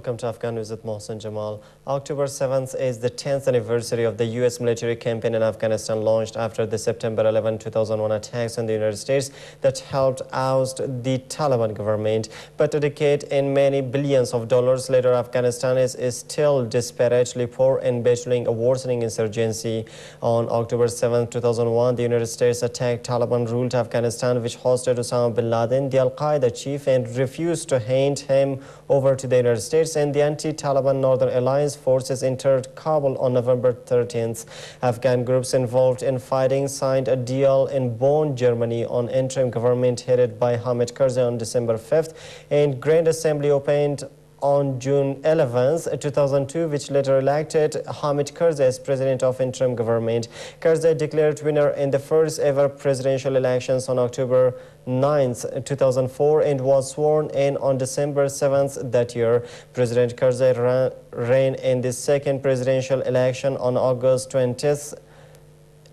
welcome to Afghan News with Mohsen Jamal. October 7th is the 10th anniversary of the U.S. military campaign in Afghanistan launched after the September 11, 2001 attacks on the United States that helped oust the Taliban government. But a decade and many billions of dollars later, Afghanistan is still desperately poor and battling a worsening insurgency. On October 7, 2001, the United States attacked Taliban-ruled Afghanistan, which hosted Osama bin Laden, the Al-Qaeda chief, and refused to hand him over to the United States, and the anti-Taliban Northern Alliance forces entered Kabul on November 13th. Afghan groups involved in fighting signed a deal in Bonn, Germany on interim government headed by Hamid Karzai on December 5th, and Grand Assembly opened on June 11, 2002, which later elected Hamid Karzai as president of interim government. Karzai declared winner in the first ever presidential elections on October 9, 2004, and was sworn in on December 7th that year. President Karzai ran in the second presidential election on August 20th,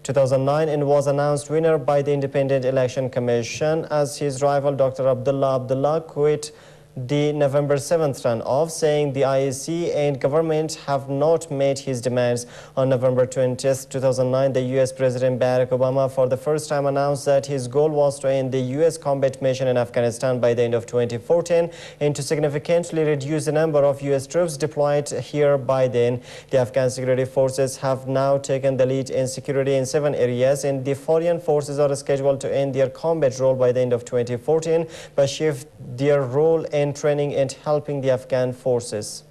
2009, and was announced winner by the Independent Election Commission as his rival Dr. Abdullah quit the November 7th runoff, saying the IEC and government have not met his demands. On November 20th, 2009, the U.S. President Barack Obama for the first time announced that his goal was to end the U.S. combat mission in Afghanistan by the end of 2014 and to significantly reduce the number of U.S. troops deployed here by then. The Afghan security forces have now taken the lead in security in 7 areas, and the foreign forces are scheduled to end their combat role by the end of 2014 but shift their role in training and helping the Afghan forces.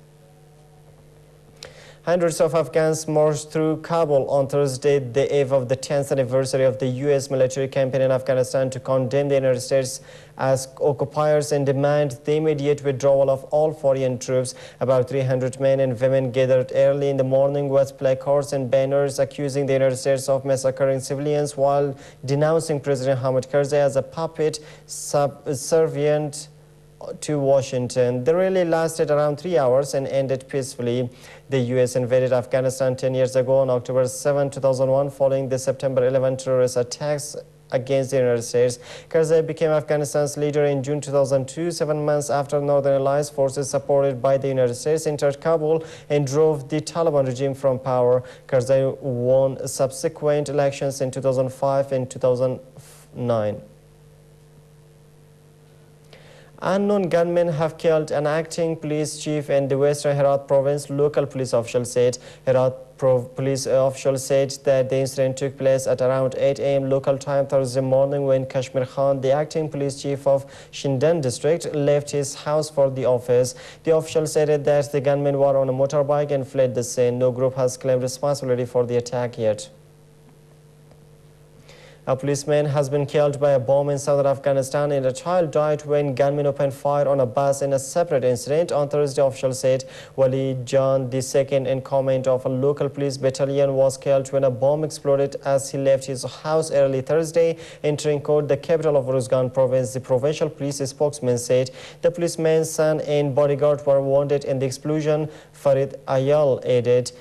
Hundreds of Afghans marched through Kabul on Thursday, the eve of the 10th anniversary of the U.S. military campaign in Afghanistan, to condemn the United States as occupiers and demand the immediate withdrawal of all foreign troops. About 300 men and women gathered early in the morning with placards and banners accusing the United States of massacring civilians while denouncing President Hamid Karzai as a puppet subservient to Washington. The rally lasted around 3 hours and ended peacefully. The U.S. invaded Afghanistan 10 years ago on October 7, 2001, following the September 11 terrorist attacks against the United States. Karzai became Afghanistan's leader in June 2002, 7 months after Northern Alliance forces supported by the United States entered Kabul and drove the Taliban regime from power. Karzai won subsequent elections in 2005 and 2009. Unknown gunmen have killed an acting police chief in the Western Herat province, local police officials said. Herat police officials said that the incident took place at around 8 a.m. local time Thursday morning when Kashmir Khan, the acting police chief of Shindan district, left his house for the office. The official said that the gunmen were on a motorbike and fled the scene. No group has claimed responsibility for the attack yet. A policeman has been killed by a bomb in southern Afghanistan, and a child died when gunmen opened fire on a bus in a separate incident. On Thursday, officials said Wali Jan, the second in command of a local police battalion, was killed when a bomb exploded as he left his house early Thursday, entering Kot, the capital of Uruzgan province. The provincial police spokesman said the policeman's son and bodyguard were wounded in the explosion. Farid Ayal added.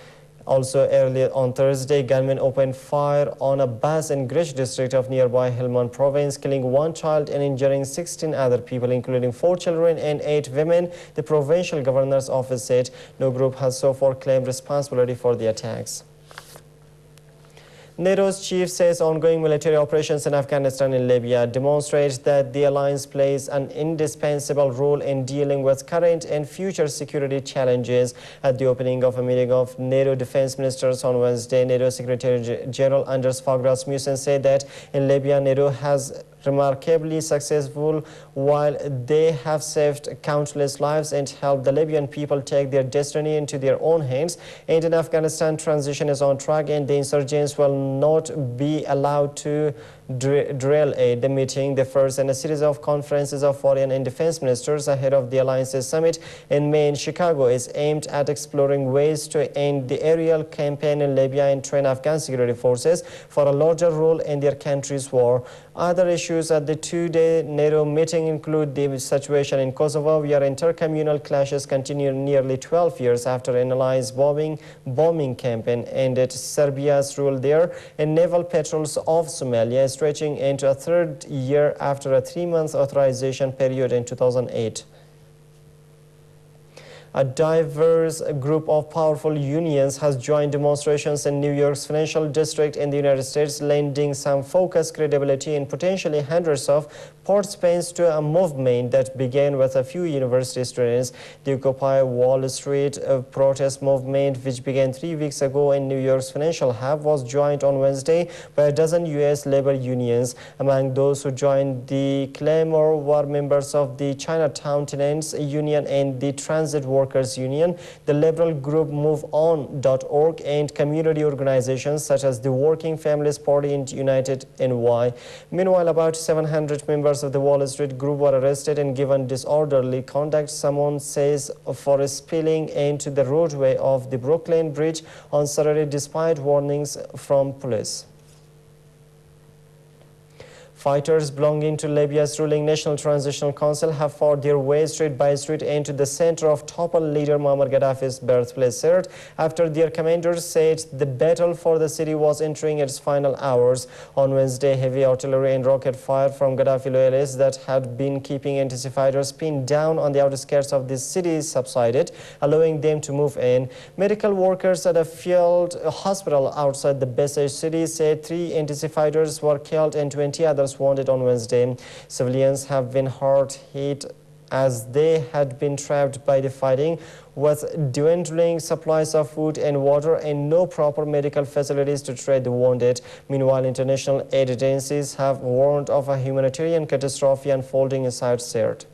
Also, earlier on Thursday, gunmen opened fire on a bus in Grish district of nearby Helmand province, killing 1 child and injuring 16 other people, including 4 children and 8 women. The provincial governor's office said no group has so far claimed responsibility for the attacks. NATO's chief says ongoing military operations in Afghanistan and Libya demonstrate that the alliance plays an indispensable role in dealing with current and future security challenges. At the opening of a meeting of NATO defense ministers on Wednesday, NATO Secretary General Anders Fogh Rasmussen said that in Libya, NATO has remarkably successful while they have saved countless lives and helped the Libyan people take their destiny into their own hands. And in Afghanistan, transition is on track and the insurgents will not be allowed to derail aid. The meeting, the first in a series of conferences of foreign and defense ministers ahead of the Alliance's summit in May in Chicago, is aimed at exploring ways to end the aerial campaign in Libya and train Afghan security forces for a larger role in their country's war. Other issues at the 2-day NATO meeting include the situation in Kosovo, where intercommunal clashes continue nearly 12 years after an alliance bombing campaign ended Serbia's rule there, and naval patrols off Somalia, stretching into a 3rd year after a 3-month authorization period in 2008. A diverse group of powerful unions has joined demonstrations in New York's financial district in the United States, lending some focused credibility in potentially hundreds of participants to a movement that began with a few university students. The Occupy Wall Street protest movement, which began 3 weeks ago in New York's financial hub, was joined on Wednesday by a dozen U.S. labor unions. Among those who joined the clamor were members of the Chinatown Tenants Union and the Transit Workers Union, the liberal group MoveOn.org, and community organizations such as the Working Families Party and United NY. Meanwhile, about 700 members of the Wall Street group were arrested and given disorderly conduct, someone says, for spilling into the roadway of the Brooklyn Bridge on Saturday despite warnings from police. Fighters belonging to Libya's ruling National Transitional Council have fought their way street by street into the center of toppled leader Muammar Gaddafi's birthplace, Sirte, after their commanders said the battle for the city was entering its final hours. On Wednesday, heavy artillery and rocket fire from Gaddafi loyalists that had been keeping anti-fighters pinned down on the outskirts of the city subsided, allowing them to move in. Medical workers at a field hospital outside the besieged city said 3 anti-fighters were killed and 20 others wounded on Wednesday. Civilians have been hard hit as they had been trapped by the fighting, with dwindling supplies of food and water and no proper medical facilities to treat the wounded. Meanwhile, international aid agencies have warned of a humanitarian catastrophe unfolding inside Sirte.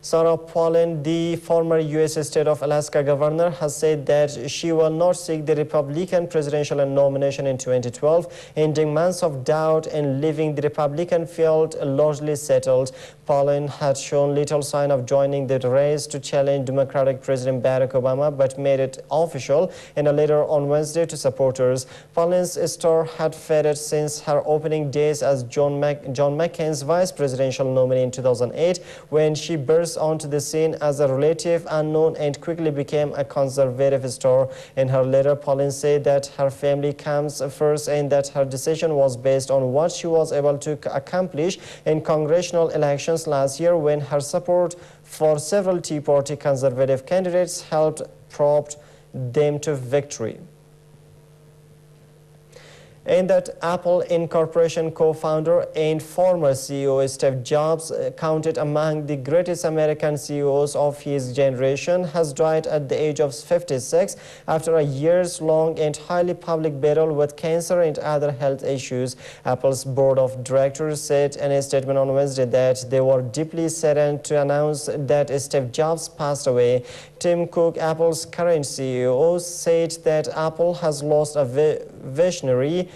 Sarah Palin, the former U.S. state of Alaska governor, has said that she will not seek the Republican presidential nomination in 2012, ending months of doubt and leaving the Republican field largely settled. Palin had shown little sign of joining the race to challenge Democratic President Barack Obama, but made it official in a letter on Wednesday to supporters. Palin's star had faded since her opening days as John McCain's vice presidential nominee in 2008, when she burst onto the scene as a relative unknown and quickly became a conservative star. In her letter, Palin said that her family comes first and that her decision was based on what she was able to accomplish in congressional elections last year, when her support for several Tea Party conservative candidates helped prop them to victory. And that Apple Incorporation co-founder and former CEO Steve Jobs, counted among the greatest American CEOs of his generation, has died at the age of 56 after a years-long and highly public battle with cancer and other health issues. Apple's board of directors said in a statement on Wednesday that they were deeply saddened to announce that Steve Jobs passed away. Tim Cook, Apple's current CEO, said that Apple has lost a visionary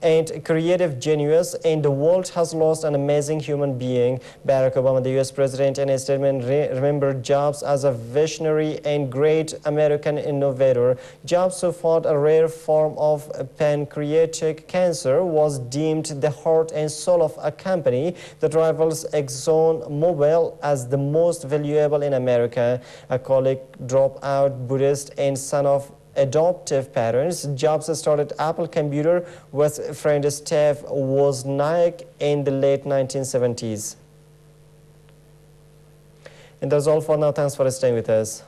and creative genius, and the world has lost an amazing human being. Barack Obama, the U.S. president, in a statement remembered Jobs as a visionary and great American innovator. Jobs, who fought a rare form of pancreatic cancer, was deemed the heart and soul of a company that rivals ExxonMobil as the most valuable in America. A college dropout Buddhist and son of adoptive parents, Jobs started Apple Computer with friend Steve Wozniak in the late 1970s. And that's all for now. Thanks for staying with us.